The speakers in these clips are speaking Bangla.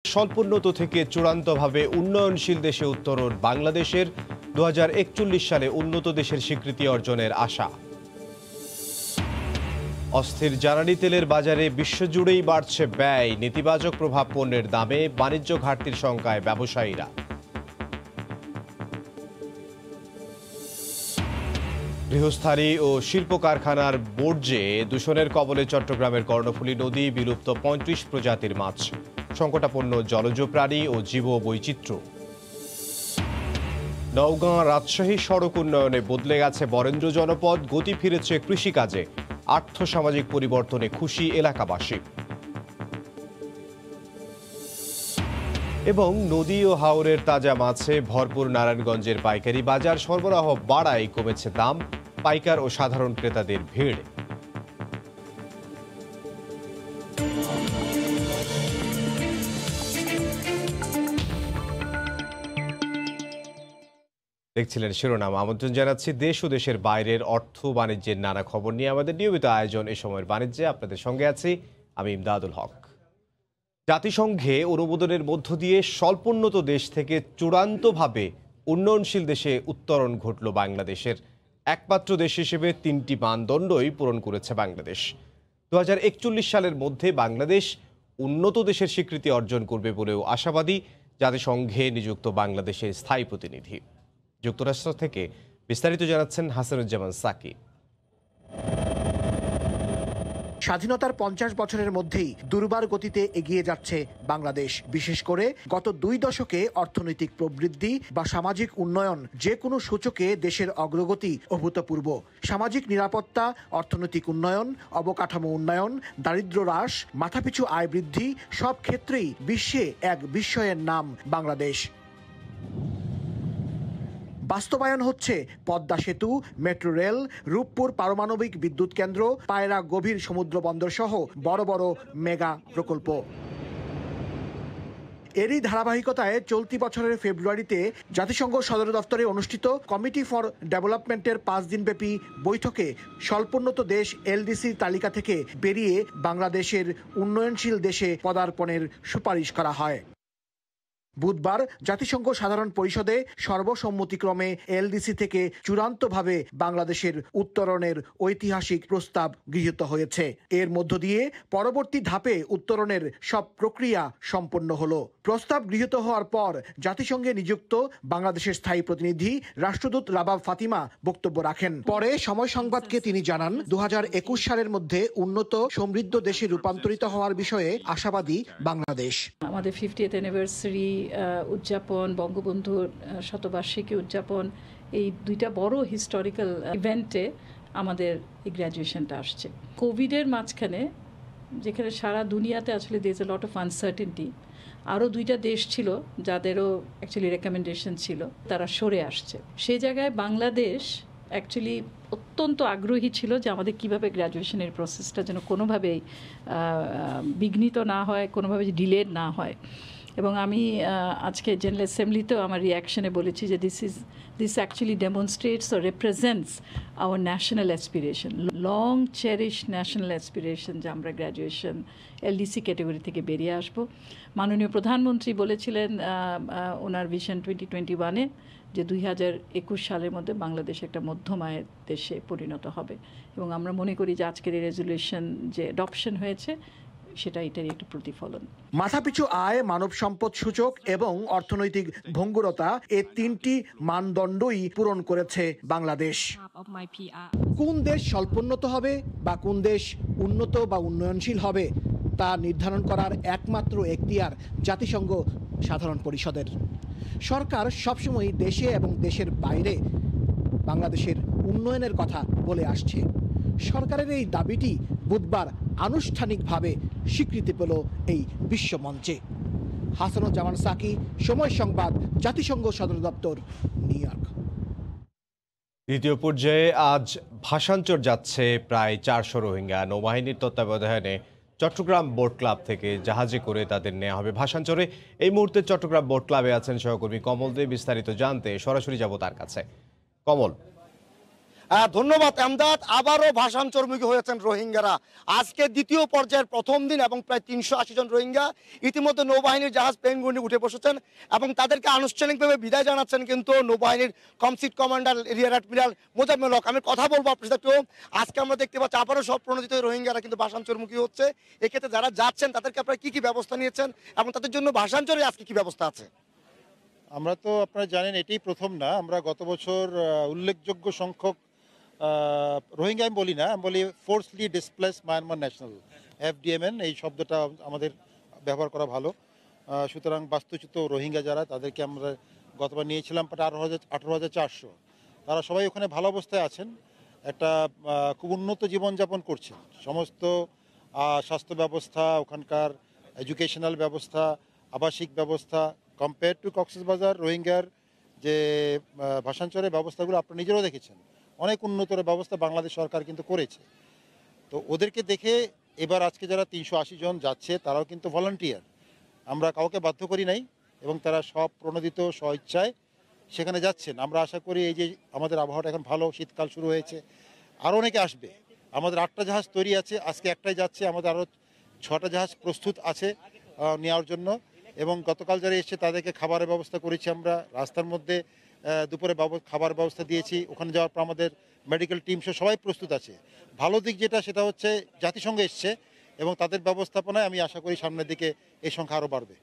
স্বল্পোন্নত থেকে চূড়ান্তভাবে উন্নয়নশীল দেশে উত্তরণ বাংলাদেশের 2041 সালে উন্নত দেশের স্বীকৃতি অর্জনের আশা। অস্থির জ্বালানি তেলের বাজারে বিশ্বজুড়েই বাড়ছে ব্যয়, নেতিবাচক প্রভাব পণ্যের দামে, বাণিজ্য ঘাটতির শঙ্কায় ব্যবসায়ীরা। গৃহস্থালী ও শিল্প কারখানার বর্জ্যে দূষণের কবলে চট্টগ্রামের কর্ণফুলী নদী, বিলুপ্ত 35 প্রজাতির মাছ, সংকটাপন্ন জলজ প্রাণী ও জীব বৈচিত্র্য। নওগাঁ রাজশাহী সড়ক উন্নয়নে বদলে গেছে বরেন্দ্র জনপদ, গতি ফিরেছে কৃষিকাজে, আর্থসামাজিক পরিবর্তনে খুশি এলাকাবাসী। এবং নদী ও হাওরের তাজা মাছে ভরপুর নারায়ণগঞ্জের পাইকারি বাজার, সরবরাহ বাড়ায় কমেছে দাম, পাইকার ও সাধারণ ক্রেতাদের ভিড়। দেখছিলেন শিরোনাম। আমন্ত্রণ জানাচ্ছি দেশ ও দেশের বাইরের অর্থ বাণিজ্যের নানা খবর নিয়ে আমাদের নিয়মিত আয়োজন এ সময়ের বাণিজ্যে। আপনাদের সঙ্গে আছি আমি ইমদাদুল হক। জাতিসংঘে অনুমোদনের মধ্য দিয়ে স্বল্পোন্নত দেশ থেকে চূড়ান্তভাবে উন্নয়নশীল দেশে উত্তরণ ঘটল বাংলাদেশের। একমাত্র দেশ হিসেবে 3টি মানদণ্ডই পূরণ করেছে বাংলাদেশ। 2041 সালের মধ্যে বাংলাদেশ উন্নত দেশের স্বীকৃতি অর্জন করবে বলেও আশাবাদী জাতিসংঘে নিযুক্ত বাংলাদেশের স্থায়ী প্রতিনিধি। যুক্তরাষ্ট্র থেকে বিস্তারিত জানাচ্ছেন হাসানুজ্জামান সাকি। স্বাধীনতার 50 বছরের মধ্যেই দুর্বার গতিতে এগিয়ে যাচ্ছে বাংলাদেশ। বিশেষ করে গত 2 দশকে অর্থনৈতিক প্রবৃদ্ধি বা সামাজিক উন্নয়ন যে কোনো সূচকে দেশের অগ্রগতি অভূতপূর্ব। সামাজিক নিরাপত্তা, অর্থনৈতিক উন্নয়ন, অবকাঠামো উন্নয়ন, দারিদ্র্য হ্রাস, মাথাপিছু আয় বৃদ্ধি, সব ক্ষেত্রেই বিশ্বে এক বিস্ময়ের নাম বাংলাদেশ। বাস্তবায়ন হচ্ছে পদ্মা সেতু, মেট্রো রেল, রূপপুর পারমাণবিক বিদ্যুৎ কেন্দ্র, পায়রা গভীর সমুদ্র বন্দর সহ বড় বড় মেগা প্রকল্প। এরই ধারাবাহিকতায় চলতি বছরের ফেব্রুয়ারিতে জাতিসংঘ সদর দফতরে অনুষ্ঠিত কমিটি ফর ডেভেলপমেন্টের 5 দিনব্যাপী বৈঠকে স্বল্পোন্নত দেশ এলডিসির তালিকা থেকে বেরিয়ে বাংলাদেশের উন্নয়নশীল দেশে পদার্পণের সুপারিশ করা হয়। বুধবার জাতিসংঘ সাধারণ পরিষদে সর্বসম্মতিক্রমে এলডিসি থেকে চূড়ান্তভাবে বাংলাদেশের উত্তরণের ঐতিহাসিক প্রস্তাব গৃহীত হয়েছে। এর মধ্য দিয়ে পরবর্তী ধাপে উত্তরণের সব প্রক্রিয়া সম্পন্ন হলো। প্রস্তাব গৃহীত হওয়ার পর জাতিসংঘে নিযুক্ত বাংলাদেশের স্থায়ী প্রতিনিধি রাষ্ট্রদূত রাবাব ফাতিমা বক্তব্য রাখেন। পরে সময় সংবাদকে তিনি জানান, 2021 সালের মধ্যে উন্নত সমৃদ্ধ দেশে রূপান্তরিত হওয়ার বিষয়ে আশাবাদী বাংলাদেশ। আমাদের 50th অ্যানিভার্সারি উদযাপন, বঙ্গবন্ধুর শতবার্ষিকী উদযাপন, এই 2টা বড় হিস্টোরিক্যাল ইভেন্টে আমাদের এই গ্র্যাজুয়েশনটা আসছে। কোভিডের মাঝখানে যেখানে সারা দুনিয়াতে আসলে there is a lot of uncertainty, আরও 2টা দেশ ছিল যাদেরও অ্যাকচুয়ালি রেকমেন্ডেশন ছিল, তারা সরে আসছে। সেই জায়গায় বাংলাদেশ অ্যাকচুয়ালি অত্যন্ত আগ্রহী ছিল যে আমাদের কীভাবে গ্র্যাজুয়েশনের প্রসেসটা যেন কোনোভাবেই বিঘ্নিত না হয়, কোনোভাবে ডিলেড না হয়। এবং আমি আজকে জেনারেল অ্যাসেম্বলিতেও আমার রিয়াকশনে বলেছি যে this actually demonstrates or represents our national aspiration, long cherished national aspiration, যে আমরা গ্র্যাজুয়েশন এলডিসি ক্যাটাগরি থেকে বেরিয়ে আসব। মাননীয় প্রধানমন্ত্রী বলেছিলেন ওনার ভিশন 2021-এ যে 2021 সালের মধ্যে বাংলাদেশ একটা মধ্যম আয়ের দেশে পরিণত হবে। এবং আমরা মনে করি যে আজকের এই রেজলিউশন যে অ্যাডপশন হয়েছে সেটা এটারই একটা প্রতিফলন। মাথাপিছু আয়, মানব সম্পদ সূচক এবং অর্থনৈতিক ভঙ্গুরতা, এই 3টি মানদণ্ডই পূরণ করেছে বাংলাদেশ। কোন দেশ স্বল্পোন্নত হবে বা কোন দেশ উন্নত বা উন্নয়নশীল হবে তা নির্ধারণ করার একমাত্র এখতিয়ার জাতিসংঘ সাধারণ পরিষদের। সরকার সবসময় দেশে এবং দেশের বাইরে বাংলাদেশের উন্নয়নের কথা বলে আসছে। সরকারের এই দাবিটি বুধবার আনুষ্ঠানিকভাবে স্বীকৃতি পেল এই বিশ্বমঞ্চে। হাসানুজ্জামান সাকি, সময় সংবাদ, জাতিসংঘ সদর দপ্তর, নিউ ইয়র্ক। দ্বিতীয় পর্যায়ে আজ ভাষাঞ্চর যাচ্ছে প্রায় 400 রোহিঙ্গা। নৌবাহিনীর তত্ত্বাবধানে চট্টগ্রাম বোট ক্লাব থেকে জাহাজে করে তাদের নেওয়া হবে ভাষাঞ্চরে। এই মুহূর্তে চট্টগ্রাম বোট ক্লাবে আছেন সহকর্মী কমল দে। বিস্তারিত জানতে সরাসরি যাব তার কাছে। কমল, ধন্যবাদ এমদাদ। আবারও ভাষান্তরমুখী হয়েছেন রোহিঙ্গারা। আজকে দ্বিতীয় পর্যায়ের প্রথম দিন এবং প্রায় 380 জন রোহিঙ্গা ইতিমধ্যে নৌবাহিনীর জাহাজ পেঙ্গুইনে উঠে বসেছেন এবং তাদেরকে আনুষ্ঠানিকভাবে বিদায় জানাচ্ছেন কিন্তু নৌবাহিনীর কমসিট commander rear admiral Mozammel Haque. আমি কথা বলবো আপনার সাথে। আজকে আমরা দেখতে পাচ্ছি আবারও সব প্রণোদিত রোহিঙ্গারা কিন্তু ভাষান্তরমুখী হচ্ছে। এক্ষেত্রে যারা যাচ্ছেন তাদেরকে আপনারা কি কি ব্যবস্থা নিয়েছেন এবং তাদের জন্য ভাষান্তরে আজকে কি ব্যবস্থা আছে? আমরা তো আপনারা জানেন এটাই প্রথম না, আমরা গত বছর উল্লেখযোগ্য সংখ্যক রোহিঙ্গা আমি বলি না, আমি বলি ফোর্সলি ডিসপ্লেস মায়ানমার ন্যাশনাল, FDMN এই শব্দটা আমাদের ব্যবহার করা ভালো। সুতরাং বাস্তুচ্যুত রোহিঙ্গা যারা, তাদেরকে আমরা গতবার নিয়েছিলাম প্রায় 18,400। তারা সবাই ওখানে ভালো অবস্থায় আছেন, একটা খুব উন্নত জীবনযাপন করছেন। সমস্ত স্বাস্থ্য ব্যবস্থা, ওখানকার এডুকেশনাল ব্যবস্থা, আবাসিক ব্যবস্থা কম্পেয়ার টু কক্সবাজার রোহিঙ্গার যে ভাষান্তরের ব্যবস্থাগুলো আপনারা নিজেরাও দেখেছেন, অনেক উন্নতর ব্যবস্থা বাংলাদেশ সরকার কিন্তু করেছে। তো ওদেরকে দেখে এবার আজকে যারা 380 জন যাচ্ছে তারাও কিন্তু ভলান্টিয়ার, আমরা কাউকে বাধ্য করি নাই এবং তারা সব প্রণোদিত স্বইচ্ছায় সেখানে যাচ্ছেন। আমরা আশা করি এই যে আমাদের আবহাওয়াটা এখন ভালো, শীতকাল শুরু হয়েছে, আরও অনেকে আসবে। আমাদের 8টা জাহাজ তৈরি আছে, আজকে একটাই যাচ্ছে, আমাদের আরও 6টা জাহাজ প্রস্তুত আছে নেওয়ার জন্য। এবং গতকাল যারা এসছে তাদেরকে খাবারের ব্যবস্থা করেছি আমরা, রাস্তার মধ্যে দুপুরে খাবার ব্যবস্থা দিয়েছি। ওখানে যাওয়ার পর আমাদের মেডিকেল টিম সহ সবাই প্রস্তুত আছে। ভালো দিক যেটা সেটা হচ্ছে জাতিসংঘ এসছে এবং তাদের ব্যবস্থাপনায় আমি আশা করি সামনের দিকে এই সংখ্যা আরও বাড়বে।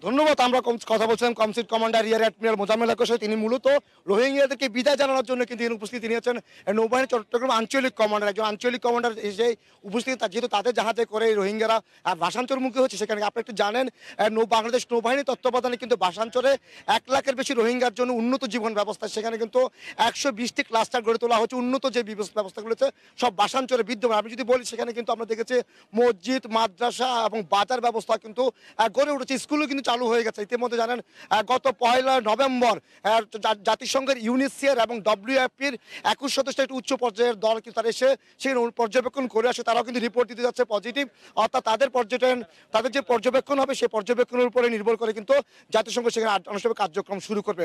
ধন্যবাদ। আমরা কথা বলছিলাম কমসিট কমান্ডার রিয়ার অ্যাডমিরাল মোজাম্মেল হকের সাথে। তিনি মূলত রোহিঙ্গাদেরকে বিদায় জানানোর জন্য কিন্তু উপস্থিতি নিয়েছেন নৌবাহিনী চট্টগ্রাম আঞ্চলিক কমান্ডার। একজন আঞ্চলিক কমান্ডার এসে উপস্থিত, যেহেতু তাদের জাহাজে করে রোহিঙ্গারা ভাষান্তরমুখী হচ্ছে সেখানে আপনি একটু জানেন বাংলাদেশ নৌবাহিনী তত্ত্বাবধানে কিন্তু ভাষান্তরে 1 লাখের বেশি রোহিঙ্গার জন্য উন্নত জীবন ব্যবস্থা, সেখানে কিন্তু 120টি ক্লাস্টার গড়ে তোলা হচ্ছে। উন্নত যে ব্যবস্থাগুলো আছে সব ভাষান্তরে বিদ্যমান। আমি যদি বলি সেখানে কিন্তু আমরা দেখেছি মসজিদ, মাদ্রাসা এবং বাজার ব্যবস্থা কিন্তু গড়ে উঠেছে, স্কুল কিন্তু চালু হয়ে গেছে। ইতিমধ্যে জানেন গত 1 নভেম্বর জাতিসংঘের ইউনিসিয়ার এবং WFPর 21 সদস্যের একটি উচ্চ পর্যায়ের দল কিন্তু তারা এসে সেই পর্যবেক্ষণ করে আসে। তারাও কিন্তু রিপোর্ট দিতে যাচ্ছে পজিটিভ, অর্থাৎ তাদের যে পর্যবেক্ষণ হবে সেই পর্যবেক্ষণের উপরে নির্ভর করে কিন্তু জাতিসংঘ সেখানে আনুষ্ঠানিক কার্যক্রম শুরু করবে।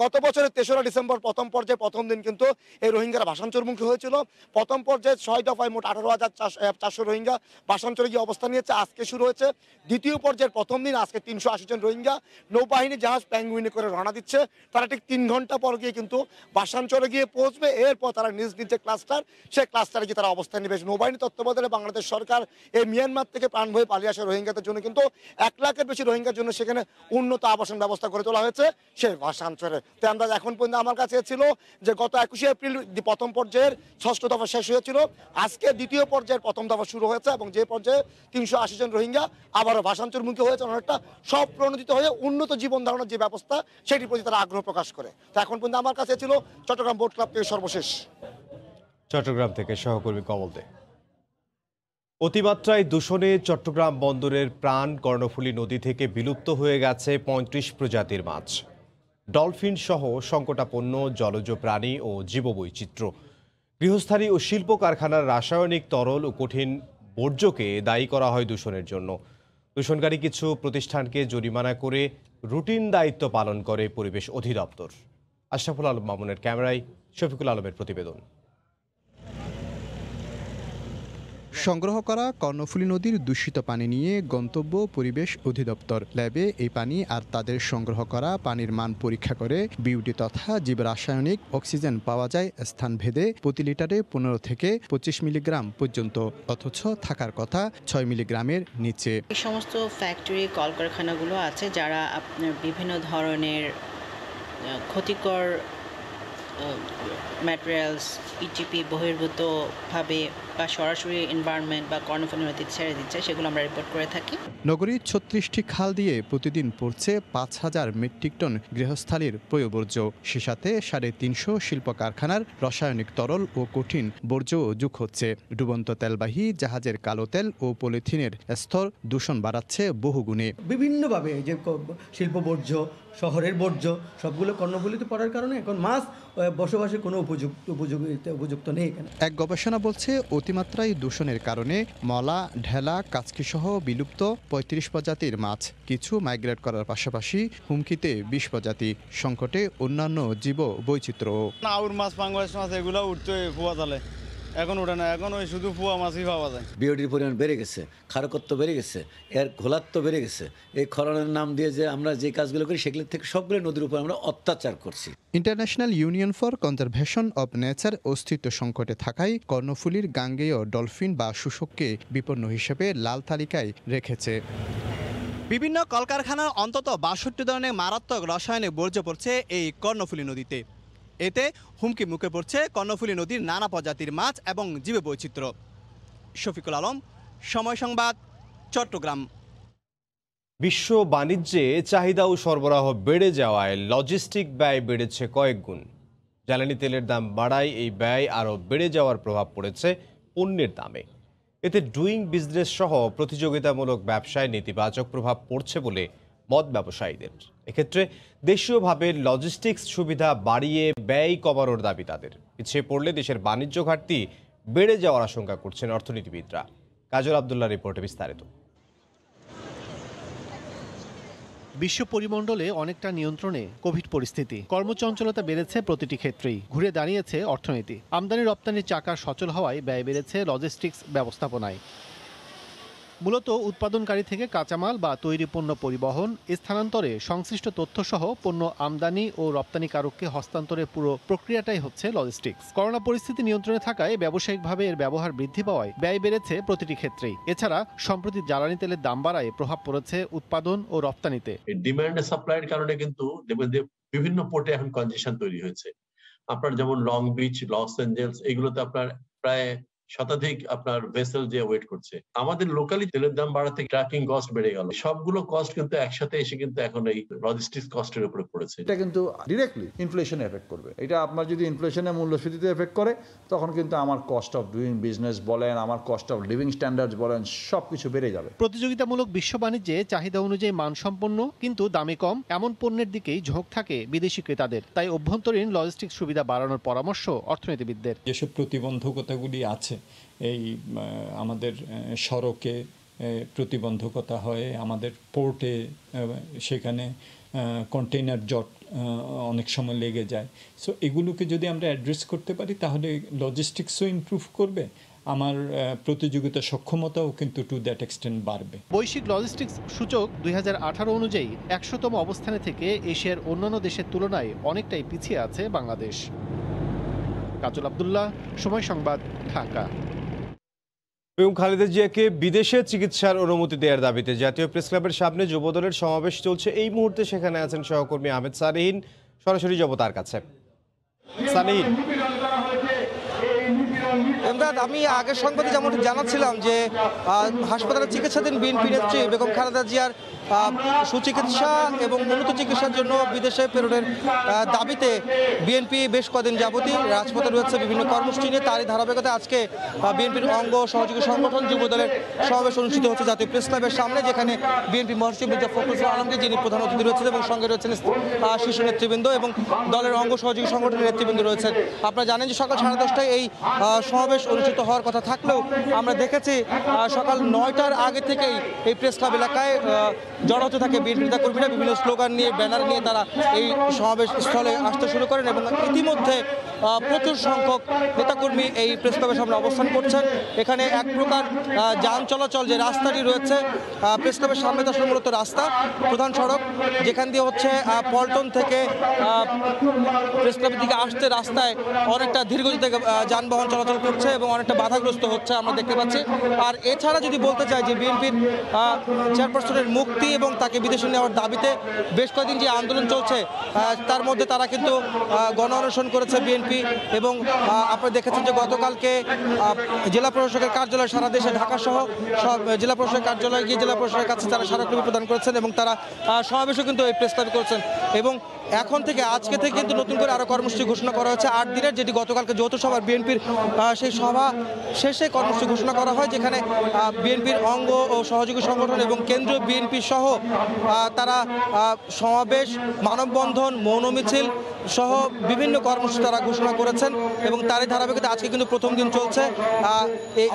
গত বছরের 3রা ডিসেম্বর প্রথম পর্যায়ে প্রথম দিন কিন্তু এই রোহিঙ্গারা ভাষান্তরমুখী হয়েছিল। প্রথম পর্যায়ে 6 দফায় মোট 18,400 রোহিঙ্গা ভাষান্তরে গিয়ে অবস্থান নিয়েছে। আজকে শুরু হয়েছে দ্বিতীয় পর্যায়ের প্রথম দিন। আজকে 380 জন রোহিঙ্গা নৌবাহিনী জাহাজ পেঙ্গুইনে করে রওনা দিচ্ছে। তারা ঠিক 3 ঘন্টা পর গিয়ে কিন্তু ভাষান্তরে গিয়ে পৌঁছবে। এরপর তারা নিজ যে ক্লাস্টার, সেই ক্লাস্টারে গিয়ে তারা অবস্থান নেবে। নৌবাহিনী তত্ত্বাবধানে বাংলাদেশ সরকার এই মিয়ানমার থেকে প্রাণ ভয়ে পালিয়ে আসা রোহিঙ্গাদের জন্য কিন্তু 1 লাখের বেশি রোহিঙ্গার জন্য সেখানে উন্নত আবাসন ব্যবস্থা করে তোলা হয়েছে সেই ভাষান্তরে। তো আমরা এখন পর্যন্ত আমার কাছে ছিল যে গত 21শে এপ্রিল প্রথম পর্যায়ের 6ষ্ঠ দফা শেষ হয়েছিল, আজকে দ্বিতীয় পর্যায়ের প্রথম দফা শুরু হয়েছে এবং যে পর্যায়ে 380 জন রোহিঙ্গা আবারও ভাষান্তরমুখী হয়েছে। অনেকটা সব প্রণোদিত হয়ে উন্নত জীবন ধারণের যে ব্যবস্থা সেটির প্রতি তারা আগ্রহ প্রকাশ করে। তো এখন পর্যন্ত আমার কাছে ছিল চট্টগ্রাম বোট ক্লাব থেকে সর্বশেষ। চট্টগ্রাম থেকে সহকর্মী কমল দে। অতিমাত্রায় দূষণে চট্টগ্রাম বন্দরের প্রাণ কর্ণফুলী নদী থেকে বিলুপ্ত হয়ে গেছে 35 প্রজাতির মাছ, ডলফিন সহ সংকটাপন্ন জলজ প্রাণী ও জীববৈচিত্র্য। গৃহস্থালী ও শিল্প কারখানার রাসায়নিক তরল ও কঠিন বর্জ্যকে দায়ী করা হয় দূষণের জন্য। দূষণকারী কিছু প্রতিষ্ঠানকে জরিমানা করে রুটিন দায়িত্ব পালন করে পরিবেশ অধিদপ্তর। আশরাফুল আলম মামুনের ক্যামেরায় শফিকুল আলমের প্রতিবেদন। সংগ্রহ করা কর্ণফুলী নদীর দূষিত পানি নিয়ে গন্তব্য পরিবেশ অধিদপ্তর। ল্যাবে এই পানি আর তাদের সংগ্রহ করা পানির মান পরীক্ষা করে বিউটি তথা জীব রাসায়নিক অক্সিজেন পাওয়া যায় স্থানভেদে প্রতি লিটারে 15 থেকে 25 মিলিগ্রাম পর্যন্ত, অথচ থাকার কথা 6 মিলিগ্রামের নিচে। এই সমস্ত ফ্যাক্টরি কলকারখানাগুলো আছে যারা আপনার বিভিন্ন ধরনের ক্ষতিকর ম্যাটেরিয়ালস ইটিপি বহির্ভূতভাবে বা সরাসরি এনভায়রনমেন্ট বা কর্ণফুলী নদীতে ছেড়ে দিচ্ছে, সেগুলো আমরা রিপোর্ট করে থাকি। নগরীর 36টি খাল দিয়ে প্রতিদিন পড়ছে 5,000 মেট্রিক টন গৃহস্থালীর পয়ঃবর্জ্য। সে সাথে 350 শিল্প কারখানার রাসায়নিক তরল ও কঠিন বর্জ্যও যোগ হচ্ছে। ডুবন্ত তেলবাহী জাহাজের কালো তেল ও পলিথিনের স্তর দূষণ বাড়াচ্ছে বহুগুণে। বিভিন্নভাবে যে শিল্প বর্জ্য, শহরের বর্জ্য সবগুলো কর্ণফুলীতে পড়ার কারণে এখন মাছ বসবাসের কোনো উপযুক্ত নেই এখানে। এক গবেষণা বলছে অতিমাত্রায় দূষণের কারণে মলা, ঢেলা, কাচকিসহ বিলুপ্ত ৩৫ প্রজাতির মাছ, কিছু মাইগ্রেট করার পাশাপাশি হুমকিতে ২০ প্রজাতি, সংকটে অন্যান্য জীব বৈচিত্র্য। আউর মাছ, পাঙ্গাস মাছ এগুলো উঠতে পোয়া জালে, এখন ওঠে না, এখন ওই শুধু পোয়া মাছই পাওয়া যায়। বিওডির পরিমাণ বেড়ে গেছে, ক্ষারকত্ব বেড়ে গেছে, এর ঘোলাত্ব বেড়ে গেছে। এই খননের নাম দিয়ে যে আমরা যে কাজগুলো করি সেগুলোর থেকে সবগুলো নদীর উপর আমরা অত্যাচার করছি। International union for conservation of nature অস্তিত্ব সংকটে থাকায় কর্ণফুলীর গাঙ্গেয় ডলফিন বা শুশুককে বিপন্ন হিসেবে লাল তালিকায় রেখেছে। বিভিন্ন কলকারখানার অন্তত ৬২ ধরনের মারাত্মক রাসায়নিক বর্জ্য পড়ছে এই কর্ণফুলী নদীতে। এতে হুমকি মুখে পড়ছে কর্ণফুলী নদীর নানা প্রজাতির মাছ এবং জীববৈচিত্র্য। শফিকুল আলম, সময় সংবাদ, চট্টগ্রাম। বিশ্ব বাণিজ্যে চাহিদা ও সরবরাহ বেড়ে যাওয়ায় লজিস্টিক ব্যয় বেড়েছে কয়েক গুণ। জ্বালানি তেলের দাম বাড়ায় এই ব্যয় আরও বেড়ে যাওয়ার প্রভাব পড়েছে পণ্যের দামে। এতে ডুইং বিজনেস সহ প্রতিযোগিতামূলক ব্যবসায় নেতিবাচক প্রভাব পড়ছে বলে মত ব্যবসায়ীদের। এক্ষেত্রে দেশীয়ভাবে লজিস্টিক্স সুবিধা বাড়িয়ে ব্যয় কমানোর দাবি তাদের। পিছিয়ে পড়লে দেশের বাণিজ্য ঘাটতি বেড়ে যাওয়ার আশঙ্কা করছেন অর্থনীতিবিদরা। কাজল আব্দুল্লাহ রিপোর্টে বিস্তারিত। বিশ্ব পরিমণ্ডলে অনেকটা নিয়ন্ত্রণে কোভিড পরিস্থিতি। কর্মচঞ্চলতা বেড়েছে প্রতিটি ক্ষেত্রেই, ঘুরে দাঁড়িয়েছে অর্থনীতি। আমদানি রপ্তানির চাকা সচল হওয়ায় ব্যয় বেড়েছে লজিস্টিক্স ব্যবস্থাপনায়। মূলত উৎপাদনকারী থেকে কাঁচামাল বা তৈরি পণ্য পরিবহন, স্থানান্তরে সংশ্লিষ্ট তথ্যসহ পণ্য আমদানি ও রপ্তানিকারককে হস্তান্তরের পুরো প্রক্রিয়াটাই হচ্ছে লজিস্টিক্স। করোনা পরিস্থিতি নিয়ন্ত্রণে থাকায় ব্যবসায়িকভাবে এর ব্যবহার বৃদ্ধি পাওয়ায় ব্যয় বেড়েছে প্রতিটি ক্ষেত্রেই। এছাড়া সম্প্রতি জ্বালানি তেলের দাম বাড়ায় প্রভাব পড়েছে উৎপাদন ও রপ্তানিতে। ডিমান্ড এন্ড সাপ্লাইয়ের কারণে কিন্তু বিভিন্ন পোর্টে এখন কনজেশন তৈরি হয়েছে। আপনার যেমন লং বিচ, লস এঞ্জেলস, এগুলোতে আপনার প্রায় শতাধিক আপনার ভেসেল যে ওয়েট করছে। আমাদের লোকালি তেলের দাম বাড়াতে ট্র্যাকিং কস্ট বেড়ে গেল। সবগুলো কস্ট কিন্তু একসাথে এসে কিন্তু এখন এই লজিস্টিক্স কস্টের উপরে পড়েছে। এটা কিন্তু ডিরেক্টলি ইনফ্লেশনে এফেক্ট করবে। এটা আপনার যদি ইনফ্লেশনে মূল্যস্ফীতিতে এফেক্ট করে, তখন কিন্তু আমার কস্ট অফ ডুইং বিজনেস বলেন, আমার কস্ট অফ লিভিং স্ট্যান্ডার্ডস বলেন, সবকিছু বেড়ে যাবে। প্রতিযোগিতামূলক বিশ্ব বাণিজ্যে চাহিদা অনুযায়ী মানসম্পন্ন কিন্তু দামে কম এমন পণ্যের দিকেই ঝোঁক থাকে বিদেশি ক্রেতাদের। তাই অভ্যন্তরীণ লজিস্টিক্স সুবিধা বাড়ানোর পরামর্শ অর্থনীতিবিদদের। যেসব প্রতিবন্ধকতাগুলি আছে, এই আমাদের সড়কে প্রতিবন্ধকতা হয়, আমাদের পোর্টে সেখানে কন্টেইনার জট অনেক সময় লেগে যায়। সো এগুলোকে যদি আমরা অ্যাড্রেস করতে পারি তাহলে লজিস্টিক্সও ইমপ্রুভ করবে, আমার প্রতিযোগিতা সক্ষমতাও কিন্তু টু দ্যাট এক্সটেন্ট বাড়বে। বৈশ্বিক লজিস্টিক্স সূচক ২০১৮ অনুযায়ী ১০০তম অবস্থানে থেকে এশিয়ার অন্যান্য দেশের তুলনায় অনেকটাই পিছিয়ে আছে বাংলাদেশ। কাজল আব্দুল্লাহ, সময় সংবাদ, ঢাকা। বেগম খালেদা জিয়াকে বিদেশে চিকিৎসার অনুমতি দেওয়ার দাবিতে জাতীয় প্রেস ক্লাবের সামনে যুবদলের সমাবেশ চলছে। এই মুহূর্তে সেখানে আছেন সহকর্মী আহমেদ সানিহীন। সরাসরি যাব তার কাছে। সানিহীন, আমি আগের সংবাদে যেমন জানাচ্ছিলাম যে হাসপাতালে চিকিৎসাধীন বিএনপি নেত্রী বেগম খালেদা জিয়ার সুচিকিৎসা এবং উন্নত চিকিৎসার জন্য বিদেশে প্রেরণের দাবিতে বিএনপি বেশ কদিন যাবতই রাজপথে রয়েছে বিভিন্ন কর্মসূচি নিয়ে। তারই ধারাবাহিকতায় আজকে বিএনপির অঙ্গ সহযোগী সংগঠন যুবদলের সমাবেশ অনুষ্ঠিত হচ্ছে জাতীয় প্রেস ক্লাবের সামনে, যেখানে বিএনপি মহাসচিব মির্জা ফখরুল ইসলাম আলমগীর, যিনি প্রধান অতিথি রয়েছেন, এবং সঙ্গে রয়েছেন শীর্ষ নেতৃবৃন্দ এবং দলের অঙ্গ সহযোগী সংগঠনের নেতৃবৃন্দ রয়েছেন। আপনারা জানেন যে সকাল 10:30টায় এই সমাবেশ অনুষ্ঠিত হওয়ার কথা থাকলেও আমরা দেখেছি সকাল 9টার আগে থেকেই এই প্রেস ক্লাব এলাকায় জড়ো হতে থাকে বিএনপি নেতাকর্মীরা। বিভিন্ন স্লোগান নিয়ে, ব্যানার নিয়ে তারা এই সমাবেশ স্থলে আসতে শুরু করেন এবং ইতিমধ্যে প্রচুর সংখ্যক নেতাকর্মী এই প্রেস ক্লাবের সামনে অবস্থান করছেন। এখানে এক প্রকার যান চলাচল যে রাস্তাটি রয়েছে প্রেস ক্লাবের সামনে, তো আসলে মূলত রাস্তা, প্রধান সড়ক, যেখান দিয়ে হচ্ছে পল্টন থেকে প্রেস ক্লাবের দিকে আসতে রাস্তায় অনেকটা ধীরগতিতে যানবাহন চলাচল করছে এবং অনেকটা বাধাগ্রস্ত হচ্ছে আমরা দেখতে পাচ্ছি। আর এছাড়া যদি বলতে চাই যে বিএনপির চেয়ারপারসনের মুক্তি এবং তাকে বিদেশে নেওয়ার দাবিতে বেশ কয়েকদিন যে আন্দোলন চলছে তার মধ্যে তারা কিন্তু গণ অনশন করেছে বিএনপি। এবং আপনারা দেখেছেন যে গতকালকে জেলা প্রশাসকের কার্যালয় সারা দেশে ঢাকা সহ সব জেলা প্রশাসকের কার্যালয়ে গিয়ে জেলা প্রশাসকের কাছে তারা স্মারকলিপি প্রদান করেছেন এবং তারা সমাবেশও কিন্তু এই প্রেস ক্লাবে করেছেন। এবং এখন থেকে আজকে থেকে কিন্তু নতুন করে আরও কর্মসূচি ঘোষণা করা হয়েছে 8 দিনের, যেটি গতকালকে যৌথ সভার বিএনপির সেই সভা শেষে কর্মসূচি ঘোষণা করা হয়, যেখানে বিএনপির অঙ্গ ও সহযোগী সংগঠন এবং কেন্দ্রীয় বিএনপি সহ তারা সমাবেশ, মানববন্ধন, মৌন মিছিল সহ বিভিন্ন কর্মসূচি তারা ঘোষণা করেছেন এবং তারই ধারাবাহিকতা আজকে কিন্তু প্রথম দিন চলছে।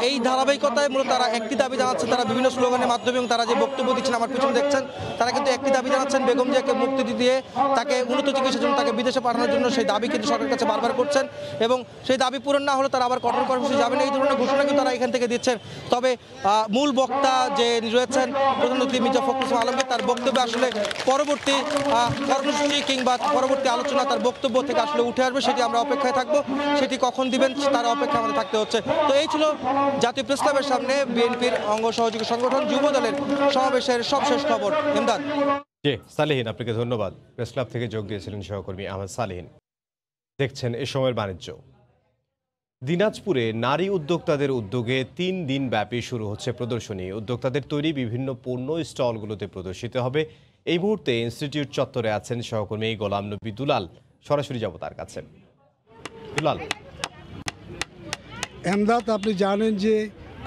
এই ধারাবাহিকতায় মূলত তারা একটি দাবি জানাচ্ছে, তারা বিভিন্ন স্লোগানের মাধ্যমে এবং তারা যে বক্তব্য দিচ্ছেন আমার পিছনে দেখছেন, তারা কিন্তু একটি দাবি জানাচ্ছেন, বেগম জিয়াকে মুক্তি দিয়ে তাকে উন্নত চিকিৎসার জন্য তাকে বিদেশে পাঠানোর জন্য সেই দাবি কিন্তু সরকারের কাছে বারবার করছেন এবং সেই দাবি পূরণ না হলে তারা আবার কঠোর কর্মসূচি যাবেন, এই ধরনের ঘোষণা কিন্তু তারা এখান থেকে দিচ্ছেন। তবে মূল বক্তা যে রয়েছেন প্রধানমন্ত্রী মির্জা ফখরুল ইসলাম আলমগীর, তার বক্তব্যে আসলে পরবর্তী কর্মসূচি কিংবা পরবর্তী আলোচনা তার বক্তব্য থেকে আসলে উঠে আসবে, সেটি আমরা অপেক্ষায় থাকবো। সেটি কখন দিবেন তার অপেক্ষা আমাদের থাকতে হচ্ছে। তো এই ছিল জাতীয় প্রেস ক্লাবের সামনে বিএনপির অঙ্গ সহযোগী সংগঠন যুব দলের সমাবেশের সবশেষ খবর। এমদাদ। জি সালেহীন, আপনাকে ধন্যবাদ। প্রেস ক্লাব থেকে যোগ দিয়েছিলেন সহকর্মী আহমেদ সালেহীন। দেখছেন এ সময়ের বাণিজ্য। দিনাজপুরে নারী উদ্যোক্তাদের উদ্যোগে 3 দিন ব্যাপী শুরু হচ্ছে প্রদর্শনী। উদ্যোক্তাদের তৈরি বিভিন্ন পণ্য স্টলগুলোতে প্রদর্শিত হবে। এই মুহূর্তে ইনস্টিটিউট চত্বরে আছেন সহকর্মী গোলাম নবী দুলাল। সরাসরি যাব তার কাছে। দুলাল। এমদাদ, আপনি জানেন যে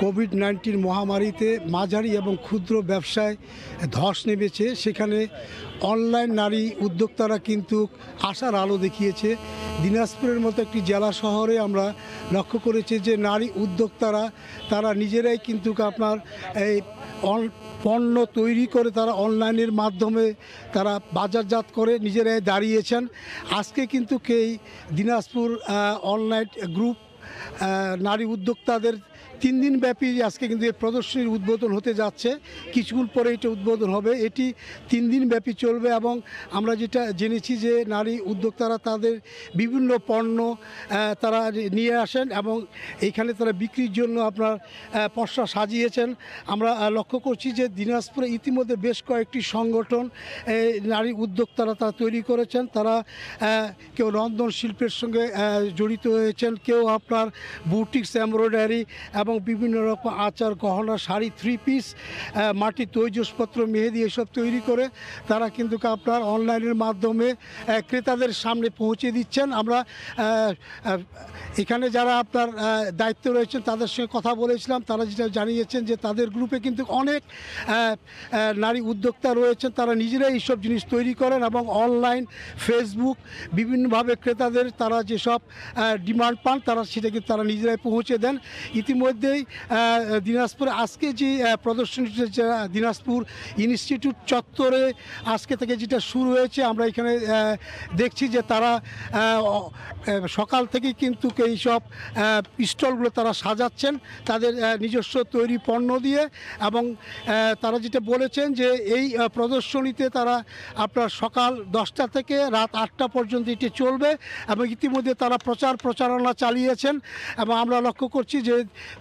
কোভিড-19 মহামারীতে মাঝারি এবং ক্ষুদ্র ব্যবসায় ধস নেমেছে। সেখানে অনলাইন নারী উদ্যোক্তারা কিন্তু আশার আলো দেখিয়েছে। দিনাজপুরের মতো একটি জেলা শহরে আমরা লক্ষ্য করেছি যে নারী উদ্যোক্তারা তারা নিজেরাই কিন্তু আপনার এই পণ্য তৈরি করে তারা অনলাইনের মাধ্যমে তারা বাজারজাত করে নিজেরাই দাঁড়িয়েছেন। আজকে কিন্তু এই দিনাজপুর অনলাইন গ্রুপ নারী উদ্যোক্তাদের 3 দিন ব্যাপী আজকে কিন্তু এই প্রদর্শনীর উদ্বোধন হতে যাচ্ছে। কিছুক্ষণ পরে এটা উদ্বোধন হবে। এটি 3 দিন ব্যাপী চলবে এবং আমরা যেটা জেনেছি যে নারী উদ্যোক্তারা তাদের বিভিন্ন পণ্য তারা নিয়ে আসেন এবং এইখানে তারা বিক্রির জন্য আপনার পসরা সাজিয়েছেন। আমরা লক্ষ্য করছি যে দিনাজপুরে ইতিমধ্যে বেশ কয়েকটি সংগঠন নারী উদ্যোক্তারা তারা তৈরি করেছেন। তারা কেউ রন্ধন শিল্পের সঙ্গে জড়িত হয়েছেন, কেউ আপনার বুটিক্স, এমব্রয়ডারি এবং বিভিন্ন রকম আচার, গহনা, শাড়ি, 3 পিস, মাটির তৈজসপত্র, মেহেদি এসব তৈরি করে তারা কিন্তু আপনার অনলাইনের মাধ্যমে ক্রেতাদের সামনে পৌঁছে দিচ্ছেন। আমরা এখানে যারা আপনার দায়িত্ব রয়েছেন তাদের সঙ্গে কথা বলেছিলাম। তারা যেটা জানিয়েছেন যে তাদের গ্রুপে কিন্তু অনেক নারী উদ্যোক্তা রয়েছেন, তারা নিজেরাই এইসব জিনিস তৈরি করেন এবং অনলাইন, ফেসবুক বিভিন্নভাবে ক্রেতাদের তারা যেসব ডিমান্ড পান তারা সেটাকে তারা নিজেরাই পৌঁছে দেন। ইতিমধ্যেই দিনাজপুরে আজকে যে প্রদর্শনীটা দিনাজপুর ইনস্টিটিউট চত্বরে আজকে থেকে যেটা শুরু হয়েছে, আমরা এখানে দেখছি যে তারা সকাল থেকে কিন্তু এইসব স্টলগুলো তারা সাজাচ্ছেন তাদের নিজস্ব তৈরি পণ্য দিয়ে এবং তারা যেটা বলেছেন যে এই প্রদর্শনীতে তারা আপনার সকাল 10টা থেকে রাত 8টা পর্যন্ত এটি চলবে এবং ইতিমধ্যে তারা প্রচারণা চালিয়েছেন এবং আমরা লক্ষ্য করছি যে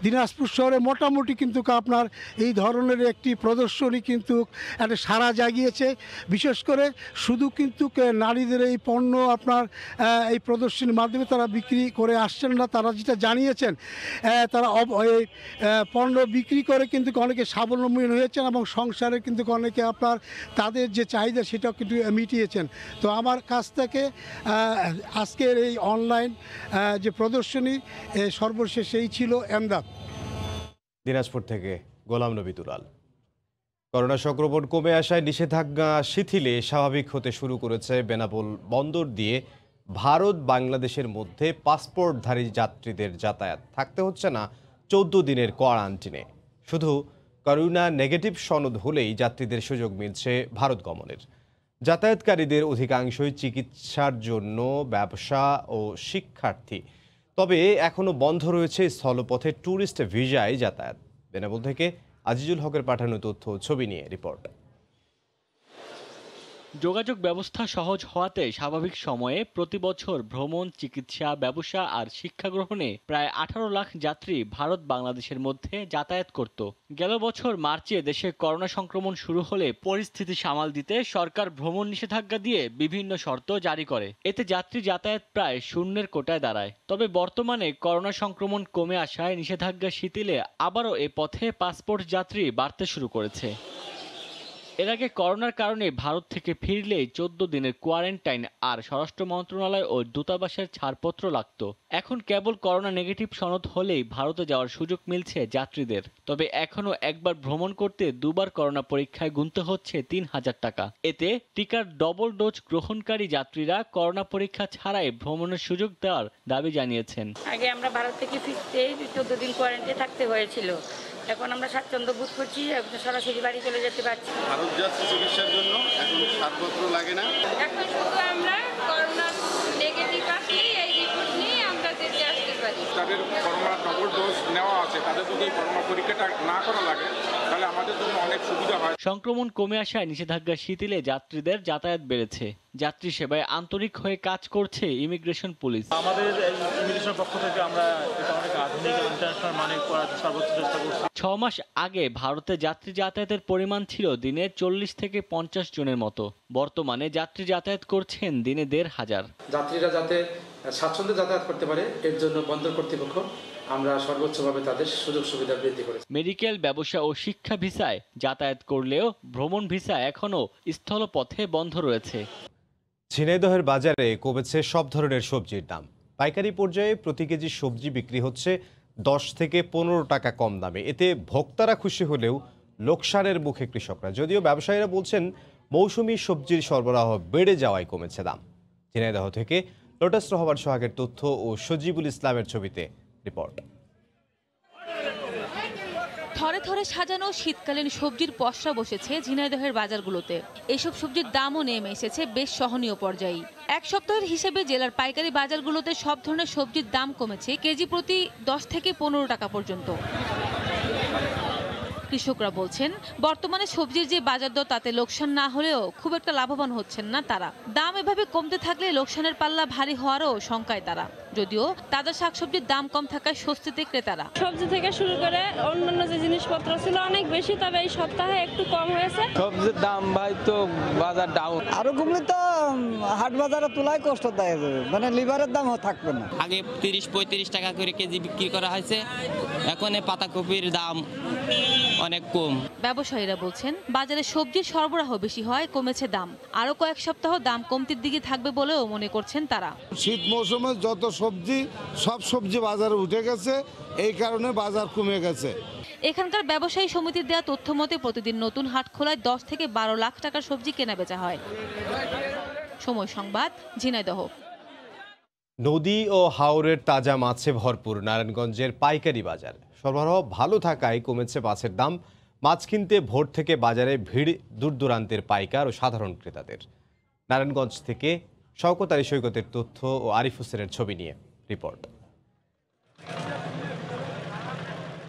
দিনাজপুর শহরে মোটামুটি কিন্তু আপনার এই ধরনের একটি প্রদর্শনী কিন্তু একটা সাড়া জাগিয়েছে। বিশেষ করে শুধু কিন্তু নারীদের এই পণ্য আপনার এই প্রদর্শনীর মাধ্যমে তারা বিক্রি করে আসছেন না, তারা যেটা জানিয়েছেন তারা এই পণ্য বিক্রি করে কিন্তু অনেকে স্বাবলম্বী হয়েছেন এবং সংসারে কিন্তু অনেকে আপনার তাদের যে চাহিদা সেটাও কিন্তু মিটিয়েছেন। তো আমার কাছ থেকে আজকের এই অনলাইন যে প্রদর্শনী সর্বশেষ এই ছিল। এমদাদ। দিনাজপুর থেকে গোলাম নবী দুলাল। করোনা সংক্রমণ কমে আসায় নিষেধাজ্ঞা শিথিলে স্বাভাবিক হতে শুরু করেছে বেনাপোল বন্দর দিয়ে ভারত বাংলাদেশের মধ্যে পাসপোর্টধারী যাত্রীদের যাতায়াত। থাকতে হচ্ছে না 14 দিনের কোয়ারেন্টিনে। শুধু করোনা নেগেটিভ সনদ হলেই যাত্রীদের সুযোগ মিলছে ভারত গমনের। যাতায়াতকারীদের অধিকাংশই চিকিৎসার জন্য, ব্যবসা ও শিক্ষার্থী। তবে এখনও বন্ধ রয়েছে স্থলপথে ট্যুরিস্ট ভিসায় যাতায়াত। বেনাপোল থেকে আজিজুল হকের পাঠানো তথ্য ছবি নিয়ে রিপোর্ট। যোগাযোগ ব্যবস্থা সহজ হওয়াতে স্বাভাবিক সময়ে প্রতি বছর ভ্রমণ, চিকিৎসা, ব্যবসা আর শিক্ষা গ্রহণে প্রায় 18 লাখ যাত্রী ভারত বাংলাদেশের মধ্যে যাতায়াত করত। গেল বছর মার্চে দেশে করোনা সংক্রমণ শুরু হলে পরিস্থিতি সামাল দিতে সরকার ভ্রমণ নিষেধাজ্ঞা দিয়ে বিভিন্ন শর্ত জারি করে। এতে যাত্রী যাতায়াত প্রায় শূন্যের কোটায় দাঁড়ায়। তবে বর্তমানে করোনা সংক্রমণ কমে আসায় নিষেধাজ্ঞা শিথিলে আবারও এ পথে পাসপোর্ট যাত্রী বাড়তে শুরু করেছে। এর আগে করোনার কারণে ভারত থেকে ফিরলেই 14 দিনের কোয়ারেন্টাইন আর স্বরাষ্ট্র মন্ত্রণালয় ও দূতাবাসের ছাড়পত্র লাগতো। এখন কেবল করোনা নেগেটিভ সনদ হলেই ভারতে যাওয়ার সুযোগ মিলছে যাত্রীদের। তবে এখনও একবার ভ্রমণ করতে দুবার করোনা পরীক্ষায় গুনতে হচ্ছে 3000 টাকা। এতে টিকার ডবল ডোজ গ্রহণকারী যাত্রীরা করোনা পরীক্ষা ছাড়াই ভ্রমণের সুযোগ দেওয়ার দাবি জানিয়েছেন। আগে আমরা ভারত থেকে ফিরতে 14 দিন কোয়ারেন্টাইনে থাকতে হয়েছিল, এখন আমরা স্বাচ্ছন্দ্য বোধ করছি, সরাসরি বাড়ি চলে যেতে পারছি। ভারত যাচ্ছে চিকিৎসার জন্য, এখন ছাড়পত্র লাগে না। এখন শুধু আমরা করোনা নেগেটিভ আসলে এই রিপোর্ট নিয়ে আমরা যেতে আসতে পারি। তাদের করোনা ডবল ডোজ নেওয়া আছে, তাদের যদি করোনা পরীক্ষাটা না করা লাগে তাহলে আমাদের জন্য অনেক সুবিধা হয়। সংক্রমণ কমে আসায় নিষেধাজ্ঞা শিথিলে যাত্রীদের যাতায়াত বেড়েছে। যাত্রী সেবায় আন্তরিক হয়ে কাজ করছে ইমিগ্রেশন পুলিশ। আমাদের ইমিগ্রেশন পক্ষ থেকে আমরা এটা অনেক আধুনিক ইন্টারন্যাশনাল মানে করার সর্বোচ্চ চেষ্টা করছি। 6 মাস আগে ভারতে যাত্রী যাতায়াতের পরিমাণ ছিল দিনে 40 থেকে 50 জনের মতো। বর্তমানে যাত্রী যাতায়াত করছেন দিনে 1500। যাত্রীরা যাতে স্বাচ্ছন্দ্যে যাতায়াত করতে পারে এর জন্য বন্দর কর্তৃপক্ষ আমরা সর্বোচ্চভাবে তাদের সুযোগ সুবিধা বৃদ্ধি করেছি। মেডিকেল, ব্যবসা ও শিক্ষা ভিসায় যাতায়াত করলেও ভ্রমণ ভিসা এখনও স্থলপথে বন্ধ রয়েছে। ঝিনাইদহের বাজারে কমেছে সব ধরনের সবজির দাম। পাইকারি পর্যায়ে প্রতি কেজি সবজি বিক্রি হচ্ছে 10 থেকে 15 টাকা কম দামে। এতে ভোক্তারা খুশি হলেও লোকসানের মুখে কৃষকরা। যদিও ব্যবসায়ীরা বলছেন মৌসুমি সবজির সরবরাহ বেড়ে যাওয়ায় কমেছে দাম। ঝিনাইদহ থেকে লোটাস রহমান সোহাগের তথ্য ও সজিবুল ইসলামের ছবিতে রিপোর্ট। থরে থরে সাজানো শীতকালীন সবজির পসরা বসেছে ঝিনাইদহের বাজারগুলোতে। এসব সবজির দামও নেমে এসেছে বেশ সহনীয় পর্যায়ে। এক সপ্তাহের হিসেবে জেলার পাইকারি বাজারগুলোতে সব ধরনের সবজির দাম কমেছে কেজি প্রতি 10 থেকে 15 টাকা পর্যন্ত। কৃষকরা বলছেন বর্তমানে সবজির যে বাজার দর তাতে লোকসান না হলেও খুব একটা লাভবান হচ্ছেন না তারা। দাম এভাবে কমতে থাকলে লোকসানের পাল্লা ভারী হওয়ারও শঙ্কায় তারা। যদিও তাজা শাকসবজির দাম কম থাকায় স্বস্তিতে ক্রেতারা। সবজি থেকে শুরু করে অন্যান্য যে জিনিসপত্র ছিল অনেক বেশি, তবে এই সপ্তাহে একটু কম হয়েছে। সবজির দাম ভাই তো বাজার ডাউন, আরো কমলে তো হাট বাজারে তোলায় কষ্ট দেয় যাবে, মানে লিভারের দামও থাকবে না। আগে 30-35 টাকা করে কেজি বিক্রি করা হয়েছে, এখন পাতাকপির দাম অনেক কম। ব্যবসায়ীরা বলছেন বাজারে সবজির সরবরাহ বেশি হয়, কমেছে দাম। আরো কয়েক সপ্তাহ দাম কমতির দিকে থাকবে বলেও মনে করছেন তারা। শীত মৌসুমে যত সবজি সব সবজি বাজারে উঠে গেছে, এই কারণে বাজার কমে গেছে। এখানকার ব্যবসায়ী সমিতির দেওয়া তথ্য মতে প্রতিদিন নতুন হাট খোলায় 10 থেকে 12 লাখ টাকার সবজি কেনা বেচা হয়। সময় সংবাদ, ঝিনাইদহ। নদী ও হাওরের তাজা মাছে ভরপুর নারায়ণগঞ্জের পাইকারি বাজার। সরবরাহ ভালো থাকায় কমেছে মাছের দাম। মাছ কিনতে ভোর থেকে বাজারে ভিড় দূর দূরান্তের পাইকার ও সাধারণ ক্রেতাদের। নারায়ণগঞ্জ থেকে শওকত আলী সৈকতের তথ্য ও আরিফ হোসেনের ছবি নিয়ে রিপোর্ট।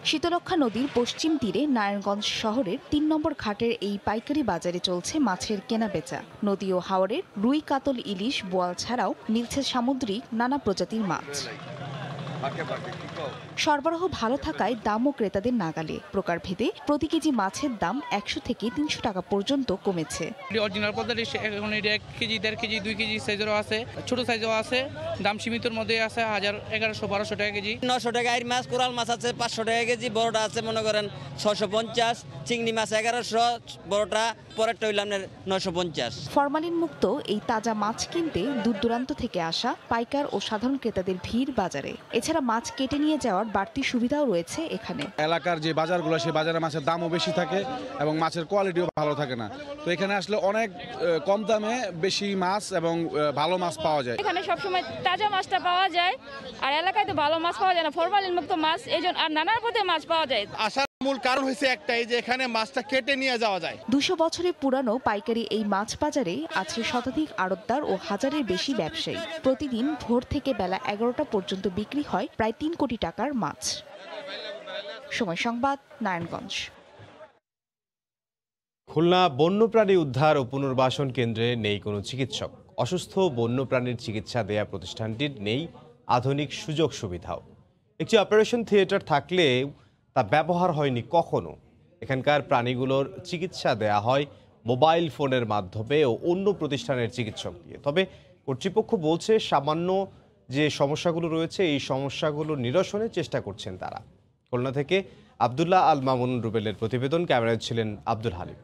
শীতলক্ষ্যা নদীর পশ্চিম তীরে নারায়ণগঞ্জ শহরের 3 নম্বর ঘাটের এই পাইকারি বাজারে চলছে মাছের কেনাবেচা। নদী ও হাওরের রুই, কাতল, ইলিশ, বোয়াল ছাড়াও মিলছে সামুদ্রিক নানা প্রজাতির মাছ। সরবরাহ ভালো থাকায় দামও ক্রেতাদের নাগালে। প্রকারভেদে প্রতি কেজি মাছের দাম 100 থেকে 300 টাকা পর্যন্ত কমেছে। অরিজিনাল পদ্ধতি এখন 1 কেজি, 1.5 কেজি, 2 কেজি সাইজেরও আছে, ছোট সাইজও আছে। দাম সীমিতর মধ্যে আছে, 1000, 1100, 1200 টাকা কেজি। 900 টাকা এর মাছ, কোরাল মাছ আছে 500 টাকা কেজি, বড়টা আছে মনে করেন 650, চিংড়ি মাছ 1100, বড়টা পরেরটা হইল আপনার 950। ফরমালিন মুক্ত এই তাজা মাছ কিনতে দূর দূরান্ত থেকে আসা পাইকার ও সাধারণ ক্রেতাদের ভিড় বাজারে। এছাড়া মাছ কেটে নিয়ে যাওয়ার বাড়তি সুবিধাও রয়েছে এখানে। এলাকার যে বাজারগুলো, সেই বাজারে মাছের দামও বেশি থাকে এবং মাছের কোয়ালিটিও ভালো থাকে না। তো এখানে আসলে অনেক কম দামে বেশি মাছ এবং ভালো মাছ পাওয়া যায়। এখানে সবসময় তাজা মাছটা পাওয়া যায়, আর এলাকায় তো ভালো মাছ পাওয়া যায় না, ফরমালিন মুক্ত মাছ, এইজন্য আর নানা পথে মাছ পাওয়া যায়। আসার মূল কারণ হচ্ছে একটাই যে এখানে মাছটা কেটে নিয়ে যাওয়া যায়। 200 বছরের পুরানো পাইকারি এই মাছ বাজারে আছে শতাধিক আড়তদার ও হাজারের বেশি ব্যবসায়ী। প্রতিদিন ভোর থেকে বেলা 11টা পর্যন্ত বিক্রি হয় প্রায় 3 কোটি টাকার মাছ। সময় সংবাদ, নারায়ণগঞ্জ। খুলনা বন্যপ্রাণী উদ্ধার ও পুনর্বাসন কেন্দ্রে নেই কোনো চিকিৎসক। অসুস্থ বন্যপ্রাণীর চিকিৎসা দেয়া প্রতিষ্ঠানটির নেই আধুনিক সুযোগ সুবিধাও। একটি অপারেশন থিয়েটার থাকলে তা ব্যবহার হয়নি কখনো। এখানকার প্রাণীগুলোর চিকিৎসা দেয়া হয় মোবাইল ফোনের মাধ্যমে ও অন্য প্রতিষ্ঠানের চিকিৎসক দিয়ে। তবে কর্তৃপক্ষ বলছে সামান্য যে সমস্যাগুলো রয়েছে এই সমস্যাগুলো নিরসনের চেষ্টা করছেন তারা। খুলনা থেকে আবদুল্লাহ আল মামুন রুবেলের প্রতিবেদন, ক্যামেরায় ছিলেন আব্দুল হালিম।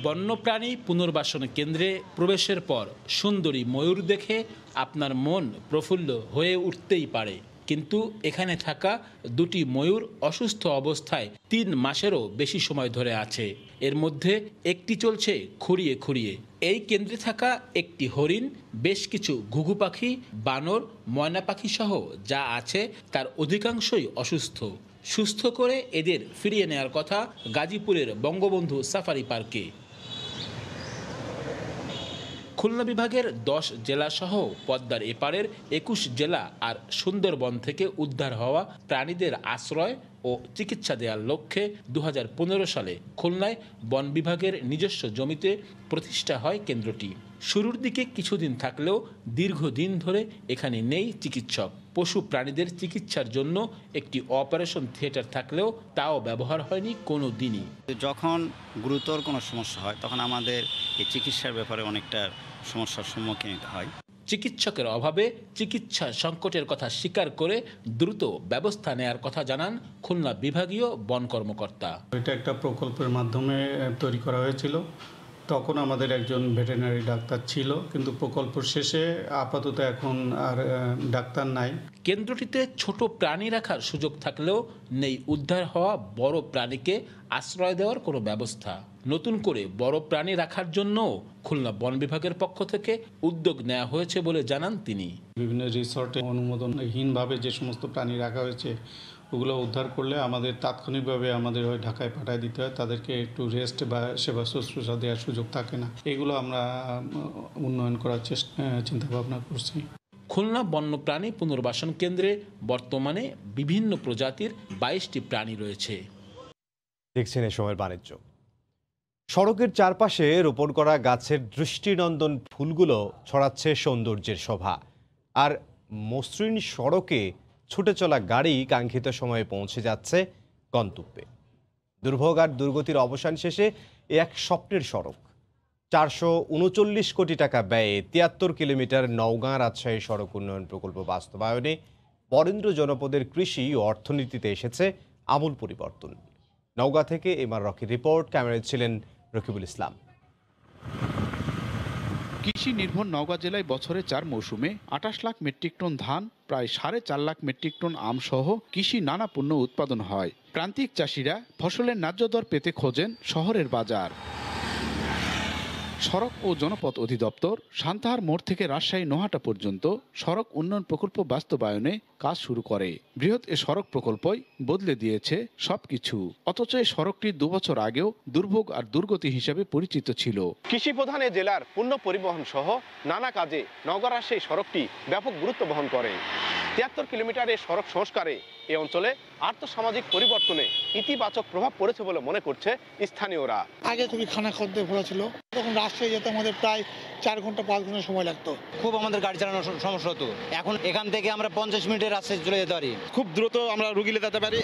বন্যপ্রাণী পুনর্বাসন কেন্দ্রে প্রবেশের পর সুন্দরী ময়ূর দেখে আপনার মন প্রফুল্ল হয়ে উঠতেই পারে, কিন্তু এখানে থাকা দুটি ময়ূর অসুস্থ অবস্থায় 3 মাসেরও বেশি সময় ধরে আছে। এর মধ্যে একটি চলছে খুঁড়িয়ে খুঁড়িয়ে। এই কেন্দ্রে থাকা একটি হরিণ, বেশ কিছু ঘুঘু পাখি, বানর, ময়না পাখি সহ যা আছে তার অধিকাংশই অসুস্থ। সুস্থ করে এদের ফিরিয়ে নেওয়ার কথা গাজীপুরের বঙ্গবন্ধু সাফারি পার্কে। খুলনা বিভাগের 10 জেলাসহ পদ্মার এপারের 21 জেলা আর সুন্দরবন থেকে উদ্ধার হওয়া প্রাণীদের আশ্রয় ও চিকিৎসা দেওয়ার লক্ষ্যে 2015 সালে খুলনায় বন বিভাগের নিজস্ব জমিতে প্রতিষ্ঠা হয় কেন্দ্রটি। শুরুর দিকে কিছুদিন থাকলেও দীর্ঘদিন ধরে এখানে নেই চিকিৎসক। পশু প্রাণীদের চিকিৎসার জন্য একটি অপারেশন থিয়েটার থাকলেও তাও ব্যবহার হয়নি কোনো দিনই। যখন গুরুতর কোনো সমস্যা হয় তখন আমাদের এই চিকিৎসার ব্যাপারে অনেকটা সমস্যার সম্মুখীন হয়। চিকিৎসকের অভাবে চিকিৎসা সংকটের কথা স্বীকার করে দ্রুত ব্যবস্থা নেয়ার কথা জানান খুলনা বিভাগীয় বন কর্মকর্তা। এটা একটা প্রকল্পের মাধ্যমে তৈরি করা হয়েছিল। তখন আমাদের একজন ভেটেরিনারি ডাক্তার ছিল, কিন্তু প্রকল্প শেষে আপাতত এখন আর ডাক্তার নাই। কেন্দ্রটিতে ছোট প্রাণী রাখার সুযোগ থাকলেও নেই উদ্ধার হওয়া বড় প্রাণীকে আশ্রয় দেওয়ার কোনো ব্যবস্থা। নতুন করে বড় প্রাণী রাখার জন্য খুলনা বন বিভাগের পক্ষ থেকে উদ্যোগ নেওয়া হয়েছে বলে জানান তিনি। বিভিন্ন রিসর্টে অনুমোদনহীনভাবে যে সমস্ত প্রাণী রাখা হয়েছে ওগুলো উদ্ধার করলে আমাদের তাৎক্ষণিকভাবে আমাদের ওই ঢাকায় পাঠিয়ে দিতে হয়, তাদেরকে একটু রেস্ট বা সেবা শুশ্রূষা দেওয়ার সুযোগ থাকে না। এগুলো আমরা উন্নয়ন করার চিন্তা ভাবনা করছি। খুলনা বন্যপ্রাণী পুনর্বাসন কেন্দ্রে বর্তমানে বিভিন্ন প্রজাতির 22টি প্রাণী রয়েছে। দেখছেন এই সময়ের বাণিজ্য। সড়কের চারপাশে রোপণ করা গাছের দৃষ্টিনন্দন ফুলগুলো ছড়াচ্ছে সৌন্দর্যের শোভা, আর মসৃণ সড়কে ছুটে চলা গাড়ি কাঙ্ক্ষিত সময়ে পৌঁছে যাচ্ছে গন্তব্যে। দুর্ভোগ আর দুর্গতির অবসান শেষে এক স্বপ্নের সড়ক। 439 কোটি টাকা ব্যয়ে 73 কিলোমিটার নওগাঁ রাজশাহী সড়ক উন্নয়ন প্রকল্প বাস্তবায়নে বরেন্দ্র জনপদের কৃষি ও অর্থনীতিতে এসেছে আমূল পরিবর্তন। নওগাঁ থেকে এমআর রকির রিপোর্ট, ক্যামেরায় ছিলেন রকিবুল ইসলাম। কৃষি নির্ভর নওগাঁ জেলায় বছরে 4 মৌসুমে 28 লাখ মেট্রিক টন ধান, প্রায় 4.5 লাখ মেট্রিক টন আম সহ কৃষি নানা পণ্য উৎপাদন হয়। প্রান্তিক চাষিরা ফসলের ন্যায্য দর পেতে খোঁজেন শহরের বাজার। সড়ক ও জনপথ অধিদপ্তর সান্তাহার মোড় থেকে রাজশাহী নোহাটা পর্যন্ত সড়ক উন্নয়ন প্রকল্প বাস্তবায়নে কাজ শুরু করে। বৃহৎ এ সড়ক প্রকল্পই বদলে দিয়েছে সবকিছু। অথচ এই সড়কটি 2 বছর আগেও দুর্ভোগ আর দুর্গতি হিসেবে পরিচিত ছিল। কৃষি প্রধান এ জেলার পণ্য পরিবহন সহ নানা কাজে নওগাঁ রাজশাহী সড়কটি ব্যাপক গুরুত্ব বহন করে। 73 কিলোমিটারের সড়ক সংস্কারে এই অঞ্চলে আর্থসামাজিক পরিবর্তনে ইতিবাচক প্রভাব পড়েছে বলে মনে করছে স্থানীয়রা। আগে খুবই খানা খদ্দে ভরা ছিল, তখন রাজশাহী যেতে আমাদের প্রায় 4 ঘন্টা 5 ঘন্টা সময় লাগতো। খুব আমাদের গাড়ি চালানোর সমস্যা হতো। এখন এখান থেকে আমরা 50 মিনিটের রাস্তায় চলে যেতে পারি, খুব দ্রুত আমরা রুগী যেতে পারি।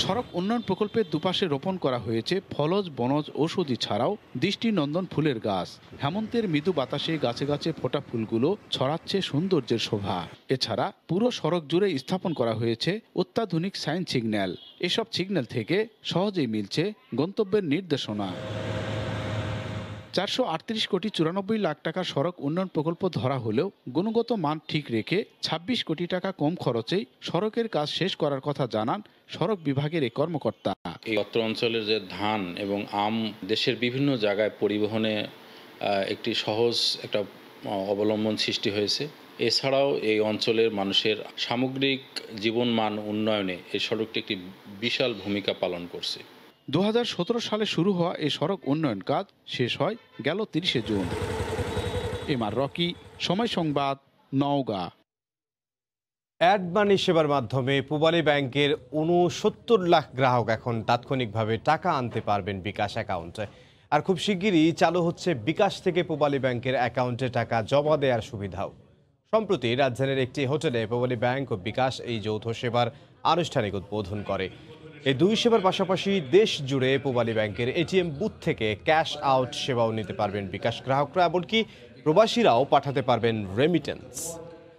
সড়ক উন্নয়ন প্রকল্পের দুপাশে রোপণ করা হয়েছে ফলজ, বনজ, ঔষধি ছাড়াও দৃষ্টিনন্দন ফুলের গাছ। হেমন্তের মৃদু বাতাসে গাছে গাছে ফোটা ফুলগুলো ছড়াচ্ছে সৌন্দর্যের শোভা। এছাড়া পুরো সড়ক জুড়ে স্থাপন করা হয়েছে অত্যাধুনিক সাইন সিগন্যাল। এসব সিগন্যাল থেকে সহজেই মিলছে গন্তব্যের নির্দেশনা। 438 কোটি 94 লাখ টাকার সড়ক উন্নয়ন প্রকল্প ধরা হলেও গুণগত মান ঠিক রেখে 26 কোটি টাকা কম খরচেই সড়কের কাজ শেষ করার কথা জানান সড়ক বিভাগের এই কর্মকর্তা। এই অত্র অঞ্চলের যে ধান এবং আম দেশের বিভিন্ন জায়গায় পরিবহনে একটি সহজ একটা অবলম্বন সৃষ্টি হয়েছে। এছাড়াও এই অঞ্চলের মানুষের সামগ্রিক জীবনমান উন্নয়নে এই সড়কটি একটি বিশাল ভূমিকা পালন করছে। 2017 সালে শুরু হওয়া এই সড়ক উন্নয়ন কাজ শেষ হয় গেল 30 জুন। এমআর রকি, সময় সংবাদ, নওগাঁ। অ্যাড মানি সেবার মাধ্যমে পূবালী ব্যাংকের 69 লাখ গ্রাহক এখন তাৎক্ষণিকভাবে টাকা আনতে পারবেন বিকাশ অ্যাকাউন্টে। আর খুব শিগগিরই চালু হচ্ছে বিকাশ থেকে পূবালী ব্যাংকের অ্যাকাউন্টে টাকা জমা দেওয়ার সুবিধাও। সম্প্রতি রাজধানীর একটি হোটেলে পূবালী ব্যাংক ও বিকাশ এই যৌথ সেবার আনুষ্ঠানিক উদ্বোধন করে। এই দুই সেবার পাশাপাশি দেশ জুড়ে পূবালী ব্যাংকের এটিএম বুথ থেকে ক্যাশ আউট সেবাও নিতে পারবেন বিকাশ গ্রাহকরা, এমনকি প্রবাসীরাও পাঠাতে পারবেন রেমিটেন্স।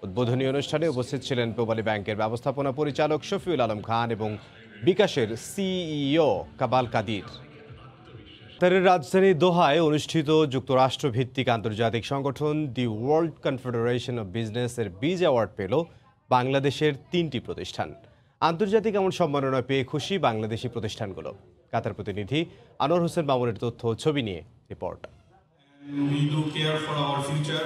উদ্বোধনী অনুষ্ঠানে উপস্থিত ছিলেন পূবালী ব্যাংকের ব্যবস্থাপনা পরিচালক শফিউল আলম খান এবং বিকাশের সিইও কাবাল কাদির। কাতারের রাজধানী দোহায় অনুষ্ঠিত যুক্তরাষ্ট্র ভিত্তিক আন্তর্জাতিক সংগঠন the world confederation of business এর বিজ অ্যাওয়ার্ড পেল বাংলাদেশের 3টি প্রতিষ্ঠান। আন্তর্জাতিক এমন সম্মাননা পেয়ে খুশি বাংলাদেশি প্রতিষ্ঠানগুলো। কাতার প্রতিনিধি আনোয়ার হোসেন মামুনের তথ্য ছবি নিয়ে রিপোর্ট।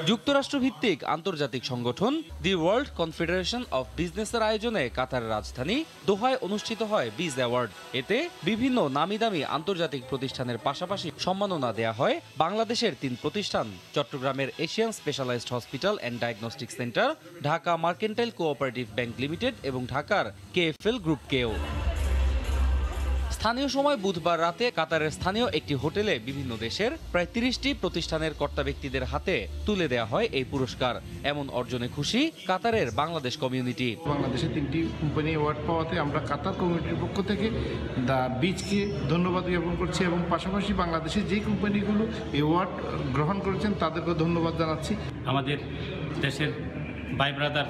যুক্তরাষ্ট্রভিত্তিক আন্তর্জাতিক সংগঠন দি ওয়ার্ল্ড কনফেডারেশন অফ বিজনেসের আয়োজনে কাতারের রাজধানী দোহায় অনুষ্ঠিত হয় বিজ অ্যাওয়ার্ড। এতে বিভিন্ন নামি দামি আন্তর্জাতিক প্রতিষ্ঠানের পাশাপাশি সম্মাননা দেয়া হয় বাংলাদেশের 3 প্রতিষ্ঠান, চট্টগ্রামের Asian specialised hospital and diagnostic centre, Dhaka mercantile cooperative bank limited এবং ঢাকার কেএফএল গ্রুপকেও। স্থানীয় সময় বুধবার রাতে কাতারের স্থানীয় একটি হোটেলে বিভিন্ন দেশের প্রায় 30টি প্রতিষ্ঠানের কর্তা ব্যক্তিদের হাতে তুলে দেওয়া হয় এই পুরস্কার। এমন অর্জনে খুশি কাতারের বাংলাদেশ কমিউনিটি। বাংলাদেশে 3টি কোম্পানি অ্যাওয়ার্ড পাওয়াতে আমরা কাতার কমিউনিটির পক্ষ থেকে দ্য বিচকে ধন্যবাদ জ্ঞাপন করছি এবং পাশাপাশি বাংলাদেশের যে কোম্পানিগুলো অ্যাওয়ার্ড গ্রহণ করেছেন তাদেরকেও ধন্যবাদ জানাচ্ছি। আমাদের দেশের ভাই ব্রাদার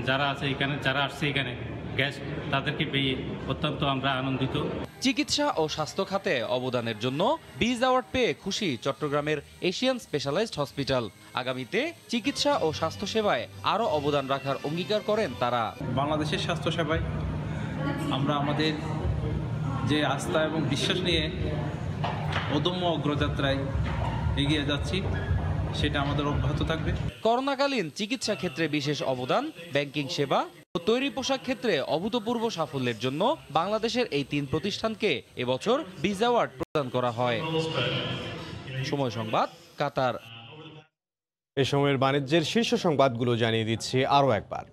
যারা আছে এখানে, যারা আসছে এখানে গেস্ট, তাদেরকে পেয়ে অত্যন্ত আমরা আনন্দিত। চিকিৎসা ও স্বাস্থ্য খাতে অবদানের জন্য বিজ অ্যাওয়ার্ড পেয়ে খুশি চট্টগ্রামের এশিয়ান স্পেশালাইজড হসপিটাল। আগামীতে চিকিৎসা ও স্বাস্থ্য সেবায় আরও অবদান রাখার অঙ্গীকার করেন তারা। বাংলাদেশের স্বাস্থ্য সেবায় আমরা আমাদের যে আস্থা এবং বিশ্বাস নিয়ে অদম্য অগ্রযাত্রায় এগিয়ে যাচ্ছি, সেটা আমাদের অব্যাহত থাকবে। করোনাকালীন চিকিৎসা ক্ষেত্রে বিশেষ অবদান, ব্যাংকিং সেবা ও তৈরি পোশাক ক্ষেত্রে অভূতপূর্ব সাফল্যের জন্য বাংলাদেশের এই 3 প্রতিষ্ঠানকে এবছর বিজ অ্যাওয়ার্ড প্রদান করা হয়। সময় সংবাদ, কাতার। এ সময়ের বাণিজ্যের শীর্ষ সংবাদগুলো জানিয়ে দিচ্ছি আরও একবার।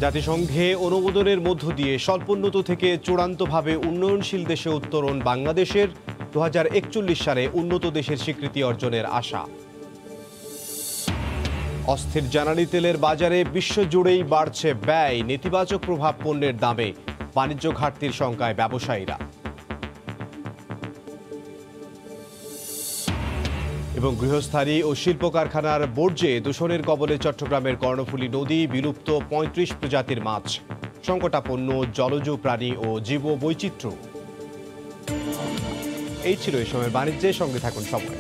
জাতিসংঘে অনুমোদনের মধ্য দিয়ে স্বল্পোন্নত থেকে চূড়ান্তভাবে উন্নয়নশীল দেশে উত্তরণ বাংলাদেশের 2041 সালে উন্নত দেশের স্বীকৃতি অর্জনের আশা। অস্থির জ্বালানি তেলের বাজারে বিশ্বজুড়েই বাড়ছে ব্যয়, নেতিবাচক প্রভাব পণ্যের দামে, বাণিজ্য ঘাটতির শঙ্কায় ব্যবসায়ীরা। এবং গৃহস্থালী ও শিল্প কারখানার বর্জ্যে দূষণের কবলে চট্টগ্রামের কর্ণফুলী নদী, বিলুপ্ত 35 প্রজাতির মাছ, সংকটাপন্ন জলজ প্রাণী ও জীব বৈচিত্র্য। এই ছিল এই সময়ের বাণিজ্যের সঙ্গে থাকুন সময়।